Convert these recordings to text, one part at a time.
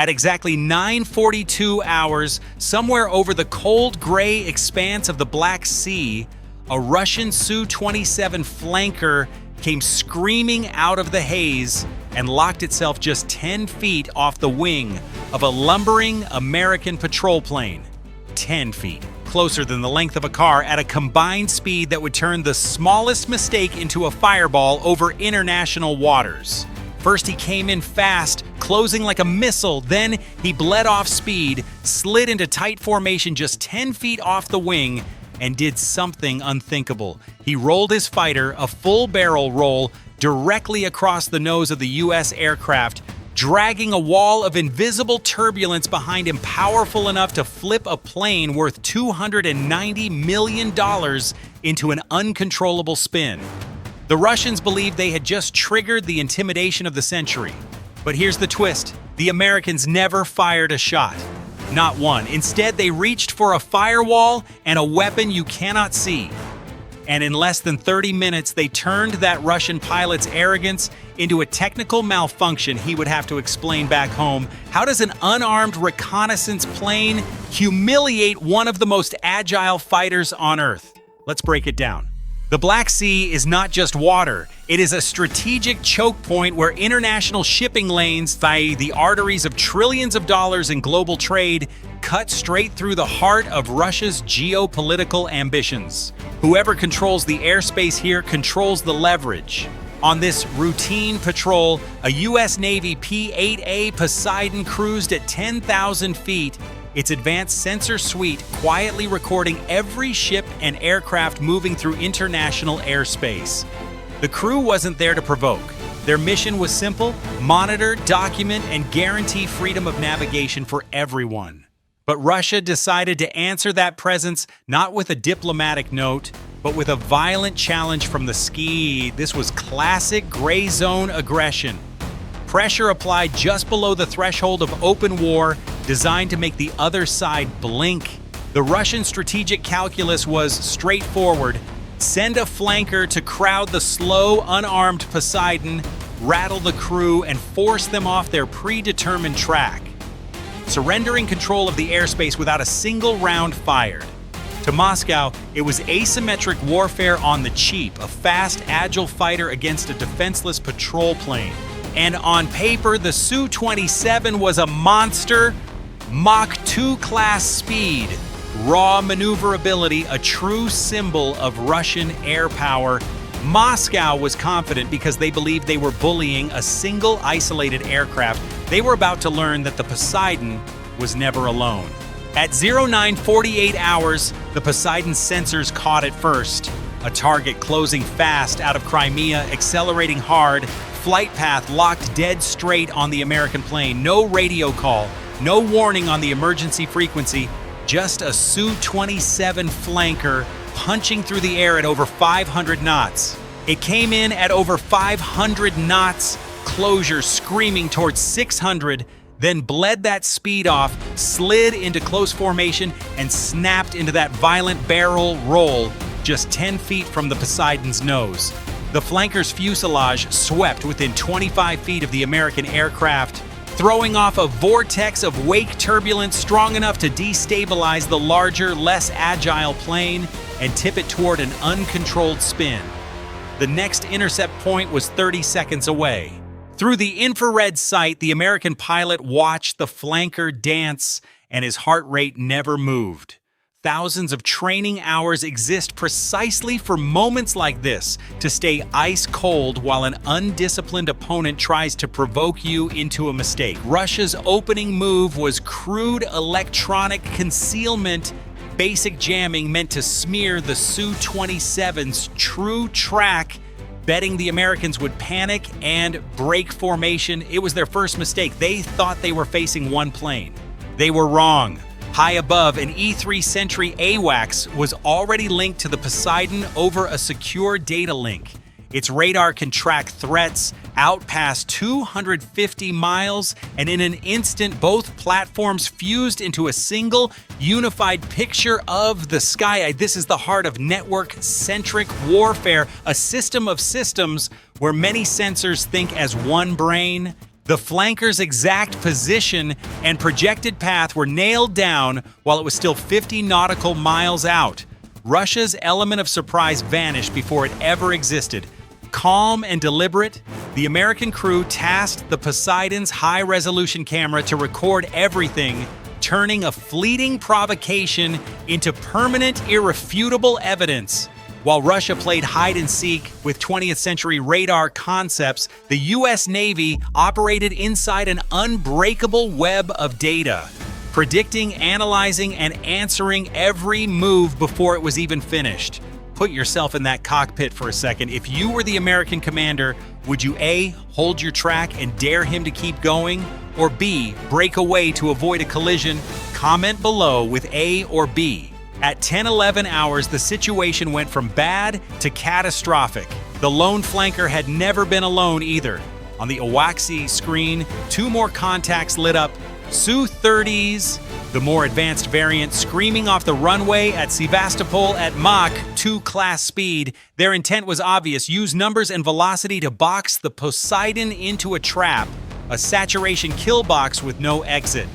At exactly 9:42 hours, somewhere over the cold gray expanse of the Black Sea, a Russian Su-27 flanker came screaming out of the haze and locked itself just 10 feet off the wing of a lumbering American patrol plane. 10 feet, closer than the length of a car, at a combined speed that would turn the smallest mistake into a fireball over international waters. First he came in fast, closing like a missile, then he bled off speed, slid into tight formation just 10 feet off the wing, and did something unthinkable. He rolled his fighter, a full barrel roll, directly across the nose of the US aircraft, dragging a wall of invisible turbulence behind him powerful enough to flip a plane worth $290 million into an uncontrollable spin. The Russians believed they had just triggered the intimidation of the century. But here's the twist. The Americans never fired a shot. Not one. Instead, they reached for a firewall and a weapon you cannot see. And in less than 30 minutes, they turned that Russian pilot's arrogance into a technical malfunction he would have to explain back home. How does an unarmed reconnaissance plane humiliate one of the most agile fighters on Earth? Let's break it down. The Black Sea is not just water. It is a strategic choke point where international shipping lanes, via the arteries of trillions of dollars in global trade, cut straight through the heart of Russia's geopolitical ambitions. Whoever controls the airspace here controls the leverage. On this routine patrol, a US Navy P-8A Poseidon cruised at 10,000 feet, its advanced sensor suite quietly recording every ship and aircraft moving through international airspace. The crew wasn't there to provoke. Their mission was simple: monitor, document, and guarantee freedom of navigation for everyone. But Russia decided to answer that presence not with a diplomatic note, but with a violent challenge from the ski. This was classic gray zone aggression. Pressure applied just below the threshold of open war, designed to make the other side blink. The Russian strategic calculus was straightforward: send a flanker to crowd the slow, unarmed Poseidon, rattle the crew, and force them off their predetermined track, surrendering control of the airspace without a single round fired. To Moscow, it was asymmetric warfare on the cheap, a fast, agile fighter against a defenseless patrol plane. And on paper, the Su-27 was a monster. Mach 2 class speed, raw maneuverability, a true symbol of Russian air power. Moscow was confident because they believed they were bullying a single isolated aircraft. They were about to learn that the Poseidon was never alone. At 09:48 hours, the Poseidon's sensors caught it first. A target closing fast out of Crimea, accelerating hard, flight path locked dead straight on the American plane. No radio call, no warning on the emergency frequency, just a Su-27 flanker punching through the air at over 500 knots. It came in at over 500 knots, closure screaming towards 600, then bled that speed off, slid into close formation, and snapped into that violent barrel roll just 10 feet from the Poseidon's nose. The flanker's fuselage swept within 25 feet of the American aircraft, throwing off a vortex of wake turbulence strong enough to destabilize the larger, less agile plane and tip it toward an uncontrolled spin. The next intercept point was 30 seconds away. Through the infrared sight, the American pilot watched the flanker dance, and his heart rate never moved. Thousands of training hours exist precisely for moments like this, to stay ice cold while an undisciplined opponent tries to provoke you into a mistake. Russia's opening move was crude electronic concealment, basic jamming meant to smear the Su-27's true track, betting the Americans would panic and break formation. It was their first mistake. They thought they were facing one plane. They were wrong. High above, an E-3 Sentry AWACS was already linked to the Poseidon over a secure data link. Its radar can track threats out past 250 miles, and in an instant, both platforms fused into a single, unified picture of the sky. This is the heart of network-centric warfare, a system of systems where many sensors think as one brain. The flanker's exact position and projected path were nailed down while it was still 50 nautical miles out. Russia's element of surprise vanished before it ever existed. Calm and deliberate, the American crew tasked the Poseidon's high-resolution camera to record everything, turning a fleeting provocation into permanent, irrefutable evidence. While Russia played hide-and-seek with 20th-century radar concepts, the US Navy operated inside an unbreakable web of data, predicting, analyzing, and answering every move before it was even finished. Put yourself in that cockpit for a second. If you were the American commander, would you A, hold your track and dare him to keep going, or B, break away to avoid a collision? Comment below with A or B. At 10:11 hours, the situation went from bad to catastrophic. The lone flanker had never been alone either. On the AWACS screen, 2 more contacts lit up. Su-30s, the more advanced variant, screaming off the runway at Sevastopol at Mach 2 class speed. Their intent was obvious: use numbers and velocity to box the Poseidon into a trap, a saturation kill box with no exit.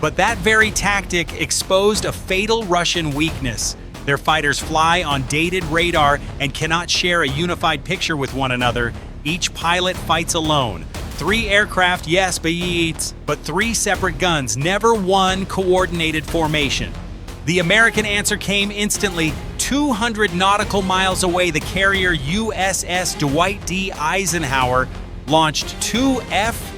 But that very tactic exposed a fatal Russian weakness. Their fighters fly on dated radar and cannot share a unified picture with one another. Each pilot fights alone. 3 aircraft, yes, but 3 separate guns, never one coordinated formation. The American answer came instantly. 200 nautical miles away, the carrier USS Dwight D. Eisenhower launched 2 F/A-18E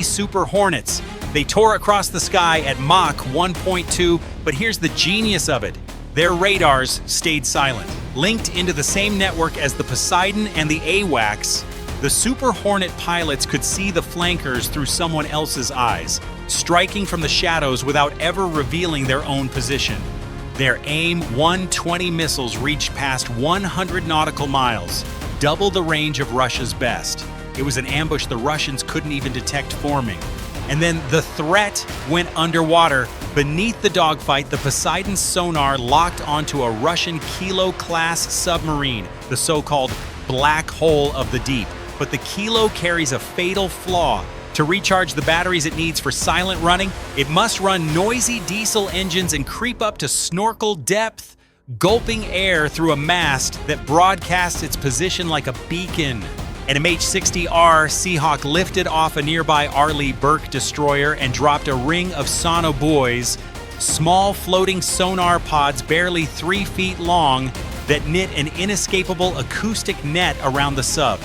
Super Hornets. They tore across the sky at Mach 1.2, but here's the genius of it. Their radars stayed silent. Linked into the same network as the Poseidon and the AWACS, the Super Hornet pilots could see the flankers through someone else's eyes, striking from the shadows without ever revealing their own position. Their AIM-120 missiles reached past 100 nautical miles, double the range of Russia's best. It was an ambush the Russians couldn't even detect forming. And then the threat went underwater. Beneath the dogfight, the Poseidon's sonar locked onto a Russian Kilo-class submarine, the so-called black hole of the deep. But the Kilo carries a fatal flaw. To recharge the batteries it needs for silent running, it must run noisy diesel engines and creep up to snorkel depth, gulping air through a mast that broadcasts its position like a beacon. An MH-60R Seahawk lifted off a nearby Arleigh Burke destroyer and dropped a ring of sono buoys, small floating sonar pods barely 3 feet long that knit an inescapable acoustic net around the sub.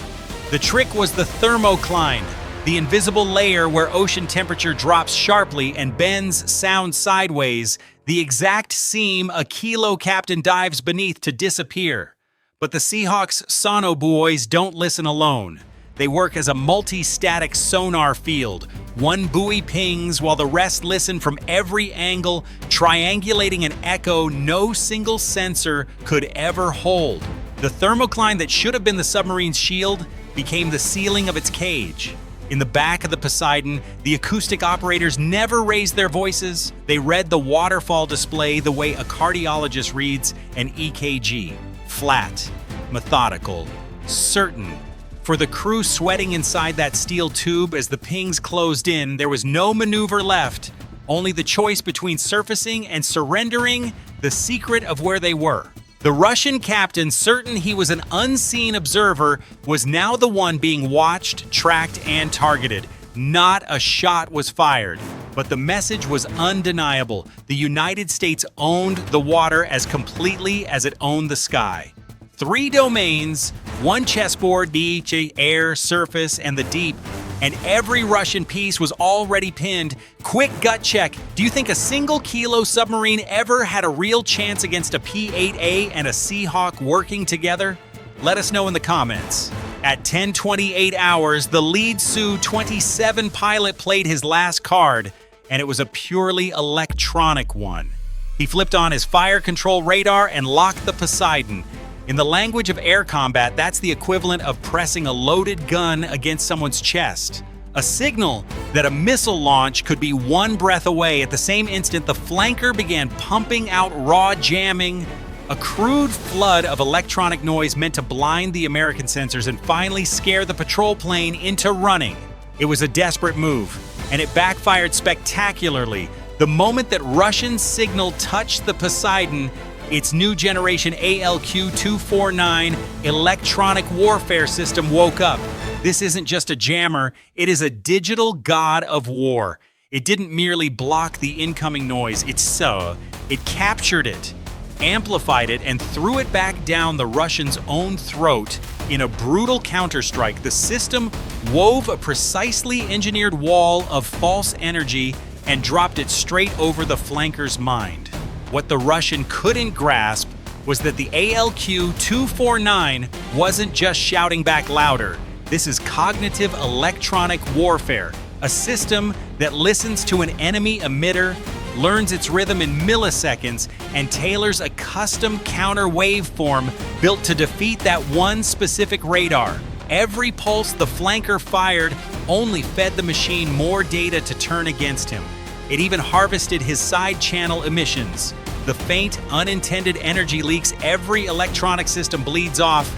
The trick was the thermocline, the invisible layer where ocean temperature drops sharply and bends sound sideways, the exact seam a Kilo captain dives beneath to disappear. But the Seahawks' sonobuoys don't listen alone. They work as a multi-static sonar field. One buoy pings while the rest listen from every angle, triangulating an echo no single sensor could ever hold. The thermocline that should have been the submarine's shield became the ceiling of its cage. In the back of the Poseidon, the acoustic operators never raised their voices. They read the waterfall display the way a cardiologist reads an EKG. Flat, methodical, certain. For the crew sweating inside that steel tube as the pings closed in, there was no maneuver left, only the choice between surfacing and surrendering the secret of where they were. The Russian captain, certain he was an unseen observer, was now the one being watched, tracked, and targeted. Not a shot was fired, but the message was undeniable. The United States owned the water as completely as it owned the sky. 3 domains, 1 chessboard, beach, air, surface, and the deep, and every Russian piece was already pinned. Quick gut check. Do you think a single Kilo submarine ever had a real chance against a P-8A and a Seahawk working together? Let us know in the comments. At 10:28 hours, the lead Su-27 pilot played his last card, and it was a purely electronic one. He flipped on his fire control radar and locked the Poseidon. In the language of air combat, that's the equivalent of pressing a loaded gun against someone's chest. A signal that a missile launch could be one breath away. At the same instant, the flanker began pumping out raw jamming. A crude flood of electronic noise meant to blind the American sensors and finally scare the patrol plane into running. It was a desperate move, and it backfired spectacularly. The moment that Russian signal touched the Poseidon, its new generation ALQ-249 electronic warfare system woke up. This isn't just a jammer, it is a digital god of war. It didn't merely block the incoming noise, it captured it, amplified it, and threw it back down the Russians' own throat in a brutal counterstrike. The system wove a precisely engineered wall of false energy and dropped it straight over the flanker's mind. What the Russian couldn't grasp was that the ALQ-249 wasn't just shouting back louder. This is cognitive electronic warfare, a system that listens to an enemy emitter, learns its rhythm in milliseconds, and tailors a custom counter waveform built to defeat that one specific radar. Every pulse the flanker fired only fed the machine more data to turn against him. It even harvested his side channel emissions, the faint, unintended energy leaks every electronic system bleeds off.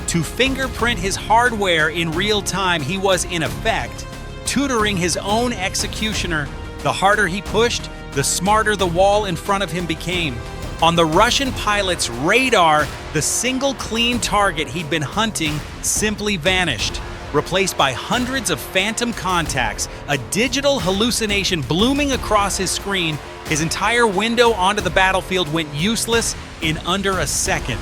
To fingerprint his hardware in real time, he was, in effect, tutoring his own executioner. The harder he pushed, the smarter the wall in front of him became. On the Russian pilot's radar, the single clean target he'd been hunting simply vanished, replaced by hundreds of phantom contacts, a digital hallucination blooming across his screen. His entire window onto the battlefield went useless in under a second.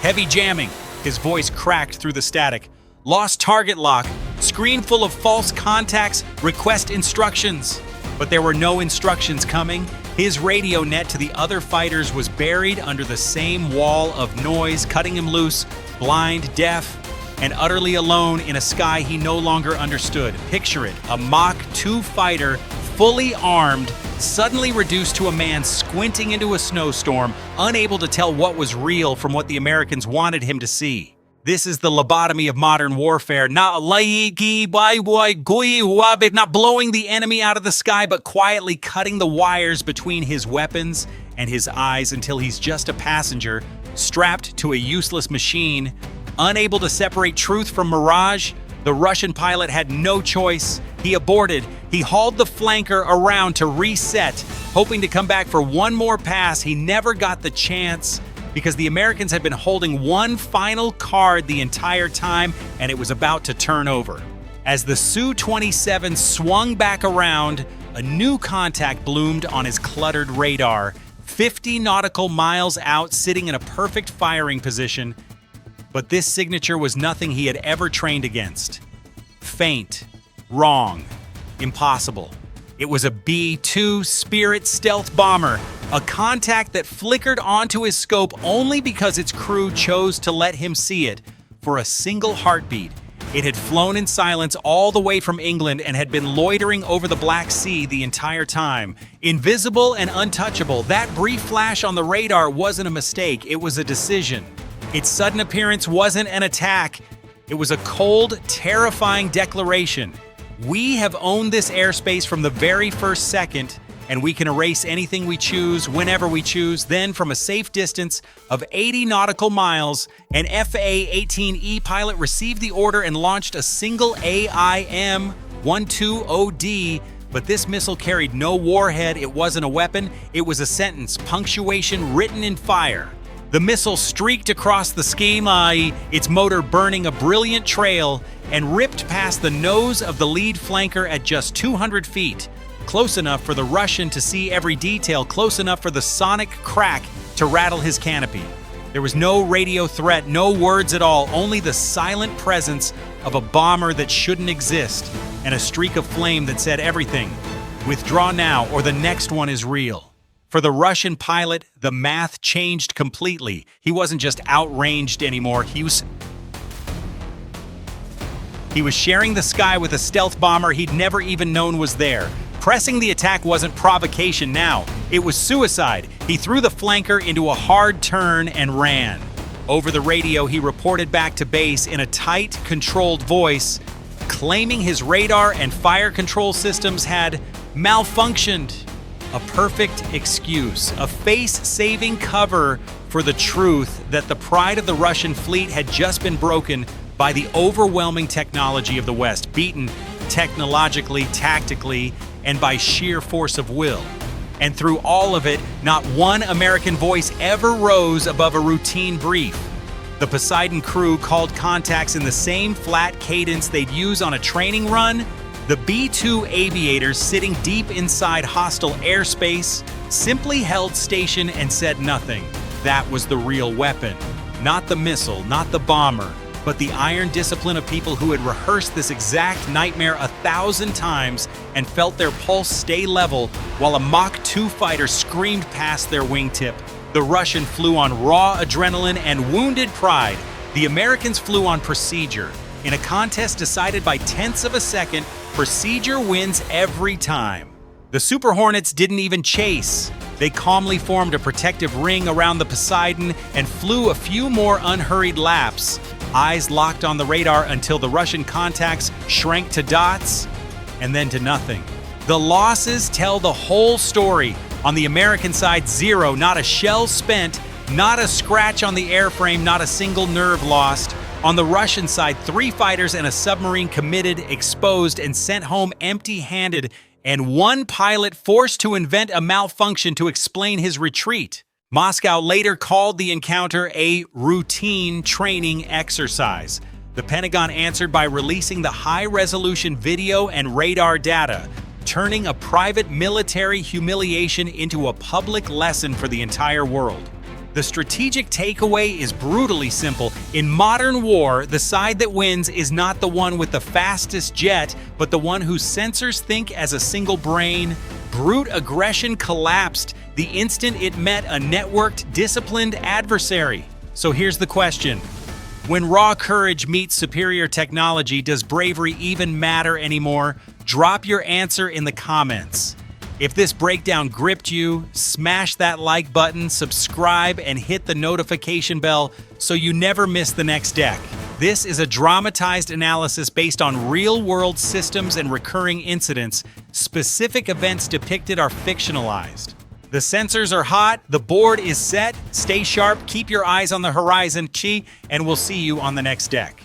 Heavy jamming, his voice cracked through the static. Lost target lock, screen full of false contacts, request instructions. But there were no instructions coming. His radio net to the other fighters was buried under the same wall of noise, cutting him loose, blind, deaf, and utterly alone in a sky he no longer understood. Picture it, a Mach 2 fighter, fully armed, suddenly reduced to a man squinting into a snowstorm, unable to tell what was real from what the Americans wanted him to see. This is the lobotomy of modern warfare, not blowing the enemy out of the sky, but quietly cutting the wires between his weapons and his eyes until he's just a passenger, strapped to a useless machine. Unable to separate truth from mirage, the Russian pilot had no choice. He aborted. He hauled the flanker around to reset, hoping to come back for one more pass. He never got the chance because the Americans had been holding one final card the entire time, and it was about to turn over. As the Su-27 swung back around, a new contact bloomed on his cluttered radar, 50 nautical miles out, sitting in a perfect firing position. But this signature was nothing he had ever trained against. Faint, wrong, impossible. It was a B-2 Spirit stealth bomber, a contact that flickered onto his scope only because its crew chose to let him see it for a single heartbeat. It had flown in silence all the way from England and had been loitering over the Black Sea the entire time. Invisible and untouchable, that brief flash on the radar wasn't a mistake, it was a decision. Its sudden appearance wasn't an attack, it was a cold, terrifying declaration. We have owned this airspace from the very first second, and we can erase anything we choose whenever we choose. Then, from a safe distance of 80 nautical miles, an FA-18E pilot received the order and launched a single AIM-120D, but this missile carried no warhead. It wasn't a weapon, it was a sentence, punctuation written in fire. The missile streaked across the sky, its motor burning a brilliant trail, and ripped past the nose of the lead flanker at just 200 feet. Close enough for the Russian to see every detail, close enough for the sonic crack to rattle his canopy. There was no radio threat, no words at all, only the silent presence of a bomber that shouldn't exist, and a streak of flame that said everything. Withdraw now, or the next one is real. For the Russian pilot, the math changed completely. He wasn't just outranged anymore, he was sharing the sky with a stealth bomber he'd never even known was there. Pressing the attack wasn't provocation now, it was suicide. He threw the flanker into a hard turn and ran. Over the radio, he reported back to base in a tight, controlled voice, claiming his radar and fire control systems had malfunctioned. A perfect excuse, a face-saving cover for the truth that the pride of the Russian fleet had just been broken by the overwhelming technology of the West, beaten technologically, tactically, and by sheer force of will. And through all of it, not one American voice ever rose above a routine brief. The Poseidon crew called contacts in the same flat cadence they'd use on a training run. The B-2 aviators, sitting deep inside hostile airspace, simply held station and said nothing. That was the real weapon. Not the missile, not the bomber, but the iron discipline of people who had rehearsed this exact nightmare 1,000 times and felt their pulse stay level while a Mach 2 fighter screamed past their wingtip. The Russian flew on raw adrenaline and wounded pride. The Americans flew on procedure. In a contest decided by tenths of a second, procedure wins every time. The Super Hornets didn't even chase. They calmly formed a protective ring around the Poseidon and flew a few more unhurried laps, eyes locked on the radar until the Russian contacts shrank to dots and then to nothing. The losses tell the whole story. On the American side, 0, not a shell spent, not a scratch on the airframe, not a single nerve lost. On the Russian side, 3 fighters and a submarine committed, exposed, and sent home empty-handed, and 1 pilot forced to invent a malfunction to explain his retreat. Moscow later called the encounter a routine training exercise. The Pentagon answered by releasing the high-resolution video and radar data, turning a private military humiliation into a public lesson for the entire world. The strategic takeaway is brutally simple. In modern war, the side that wins is not the one with the fastest jet, but the one whose sensors think as a single brain. Brute aggression collapsed the instant it met a networked, disciplined adversary. So here's the question. When raw courage meets superior technology, does bravery even matter anymore? Drop your answer in the comments. If this breakdown gripped you, smash that like button, subscribe, and hit the notification bell so you never miss the next deck. This is a dramatized analysis based on real-world systems and recurring incidents. Specific events depicted are fictionalized. The sensors are hot, the board is set. Stay sharp, keep your eyes on the horizon, Chi, and we'll see you on the next deck.